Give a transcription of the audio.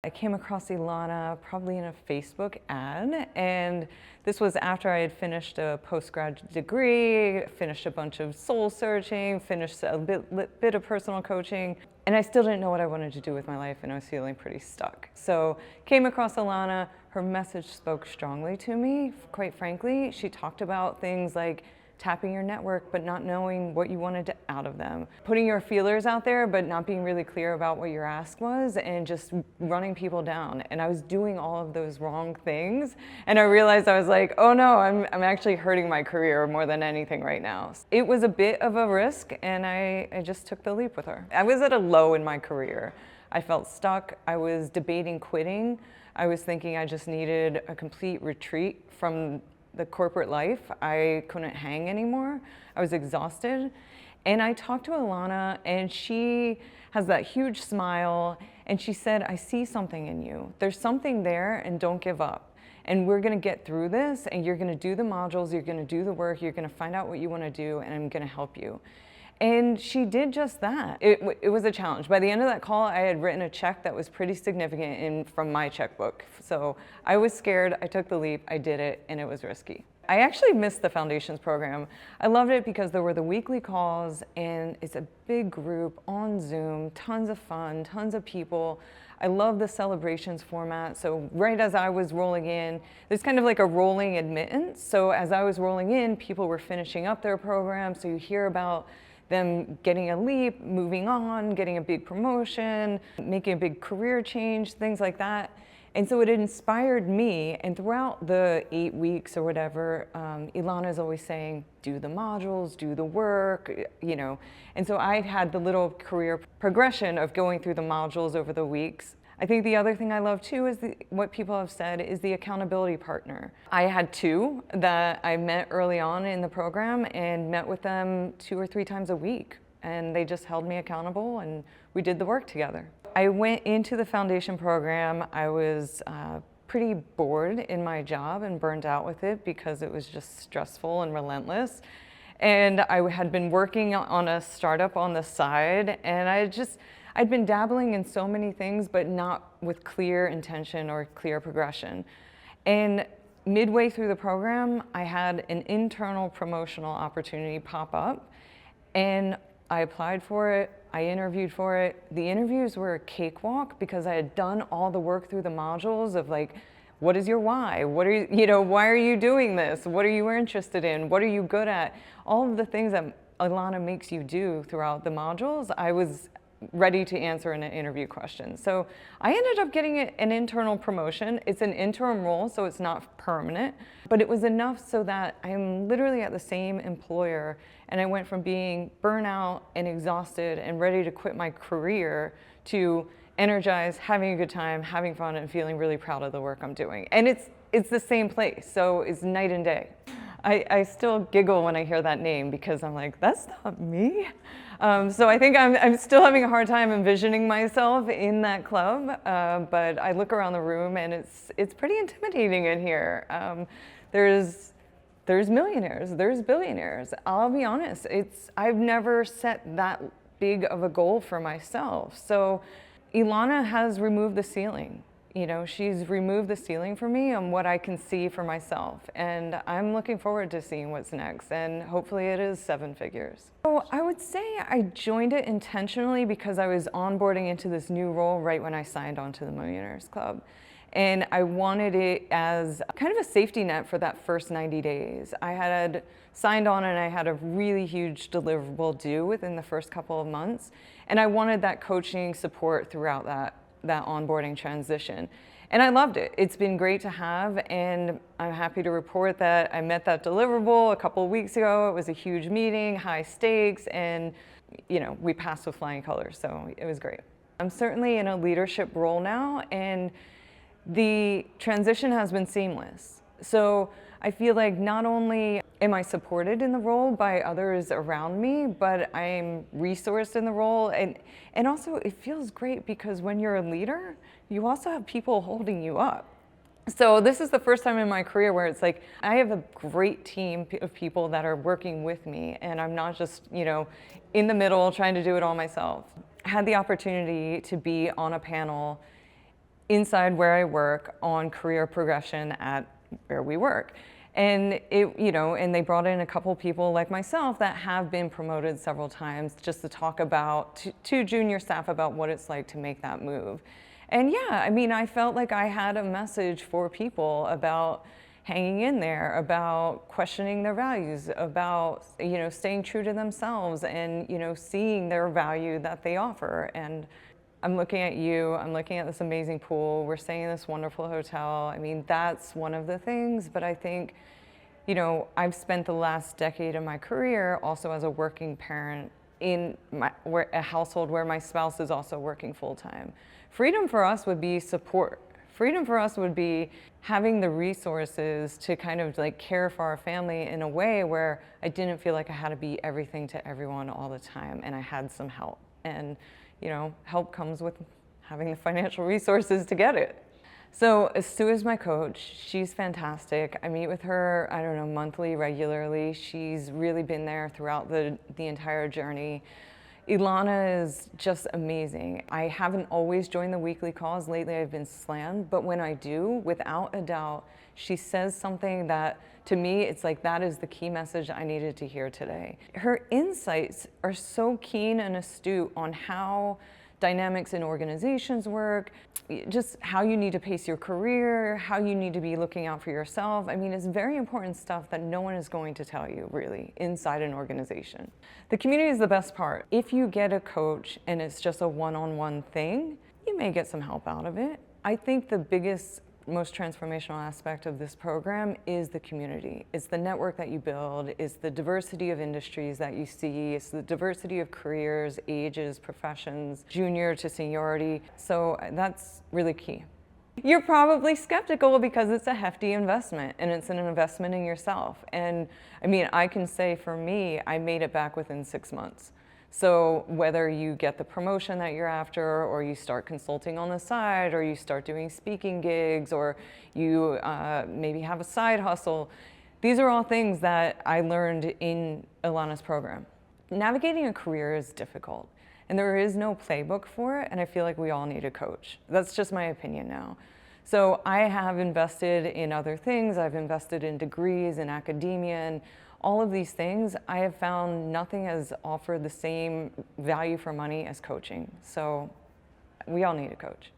I came across Ilana probably in a Facebook ad, and this was after I had finished a postgrad degree, finished a bunch of soul searching, finished a bit of personal coaching, and I still didn't know what I wanted to do with my life, and I was feeling pretty stuck. So came across Ilana. Her message spoke strongly to me, quite frankly. She talked about things like tapping your network, but not knowing what you wanted out of them. Putting your feelers out there, but not being really clear about what your ask was, and just running people down. And I was doing all of those wrong things. And I realized I was like, oh no, I'm actually hurting my career more than anything right now. It was a bit of a risk, and I just took the leap with her. I was at a low in my career. I felt stuck. I was debating quitting. I was thinking I just needed a complete retreat from the corporate life. I couldn't hang anymore. I was exhausted. And I talked to Ilana, and she has that huge smile, and she said, I see something in you. There's something there, and don't give up. And we're gonna get through this, and you're gonna do the modules, you're gonna do the work, you're gonna find out what you wanna do, and I'm gonna help you. And she did just that. It was a challenge. By the end of that call, I had written a check that was pretty significant from my checkbook. So I was scared, I took the leap, I did it, and it was risky. I actually missed the Foundations program. I loved it because there were the weekly calls, and it's a big group on Zoom, tons of fun, tons of people. I love the celebrations format. So right as I was rolling in, there's kind of like a rolling admittance. So as I was rolling in, people were finishing up their program. So you hear about them getting a leap, moving on, getting a big promotion, making a big career change, things like that. And so it inspired me, and throughout the 8 weeks or whatever, Ilana is always saying, do the modules, do the work, you know. And so I had the little career progression of going through the modules over the weeks. I think the other thing I love too is what people have said is the accountability partner. I had two that I met early on in the program and met with them 2 or 3 times a week. And they just held me accountable, and we did the work together. I went into the foundation program. I was pretty bored in my job and burned out with it because it was just stressful and relentless. And I had been working on a startup on the side, and I'd been dabbling in so many things, but not with clear intention or clear progression. And midway through the program, I had an internal promotional opportunity pop up, and I applied for it. I interviewed for it. The interviews were a cakewalk because I had done all the work through the modules of like, what is your why? What are you, why are you doing this? What are you interested in? What are you good at? All of the things that Ilana makes you do throughout the modules, I was ready to answer in an interview question. So I ended up getting an internal promotion. It's an interim role, so it's not permanent, but it was enough so that I'm literally at the same employer, and I went from being burnout and exhausted and ready to quit my career to energized, having a good time, having fun, and feeling really proud of the work I'm doing. And it's the same place, so it's night and day. I still giggle when I hear that name because I'm like, that's not me. So I think I'm still having a hard time envisioning myself in that club, but I look around the room and it's pretty intimidating in here. There's millionaires, there's billionaires. I'll be honest, I've never set that big of a goal for myself. So Ilana has removed the ceiling. She's removed the ceiling for me on what I can see for myself. And I'm looking forward to seeing what's next. And hopefully it is 7 figures. So I would say I joined it intentionally because I was onboarding into this new role right when I signed on to the Millionaires Club. And I wanted it as kind of a safety net for that first 90 days. I had signed on and I had a really huge deliverable due within the first couple of months. And I wanted that coaching support throughout that onboarding transition. And I loved it. It's been great to have, and I'm happy to report that I met that deliverable a couple of weeks ago. It was a huge meeting, high stakes, and we passed with flying colors, so it was great. I'm certainly in a leadership role now, and the transition has been seamless. So I feel like not only am I supported in the role by others around me, but I'm resourced in the role. And also it feels great because when you're a leader, you also have people holding you up. So this is the first time in my career where it's like, I have a great team of people that are working with me, and I'm not just, in the middle trying to do it all myself. I had the opportunity to be on a panel inside where I work on career progression at where we work. And and they brought in a couple people like myself that have been promoted several times just to talk about, to junior staff, about what it's like to make that move. And yeah, I mean, I felt like I had a message for people about hanging in there, about questioning their values, about, staying true to themselves and, seeing their value that they offer. And I'm looking at you, I'm looking at this amazing pool, we're staying in this wonderful hotel. I mean, that's one of the things, but I think, I've spent the last decade of my career also as a working parent in a household where my spouse is also working full time. Freedom for us would be support. Freedom for us would be having the resources to kind of like care for our family in a way where I didn't feel like I had to be everything to everyone all the time, and I had some help. And help comes with having the financial resources to get it. So Sue is my coach. She's fantastic. I meet with her, I don't know, monthly, regularly. She's really been there throughout the entire journey. Ilana is just amazing. I haven't always joined the weekly calls. Lately I've been slammed, but when I do, without a doubt, she says something that, to me, it's like that is the key message I needed to hear today. Her insights are so keen and astute on how dynamics in organizations work, just how you need to pace your career, how you need to be looking out for yourself. I mean, it's very important stuff that no one is going to tell you, really, inside an organization. The community is the best part. If you get a coach and it's just a one-on-one thing, you may get some help out of it. I think the biggest, most transformational aspect of this program is the community. It's the network that you build, it's the diversity of industries that you see, it's the diversity of careers, ages, professions, junior to seniority. So that's really key. You're probably skeptical because it's a hefty investment and it's an investment in yourself. And I mean, I can say for me, I made it back within 6 months. So whether you get the promotion that you're after, or you start consulting on the side, or you start doing speaking gigs, or you maybe have a side hustle, these are all things that I learned in Ilana's program. Navigating a career is difficult, and there is no playbook for it, and I feel like we all need a coach. That's just my opinion now. So I have invested in other things. I've invested in degrees, in academia, and all of these things. I have found nothing has offered the same value for money as coaching. So we all need a coach.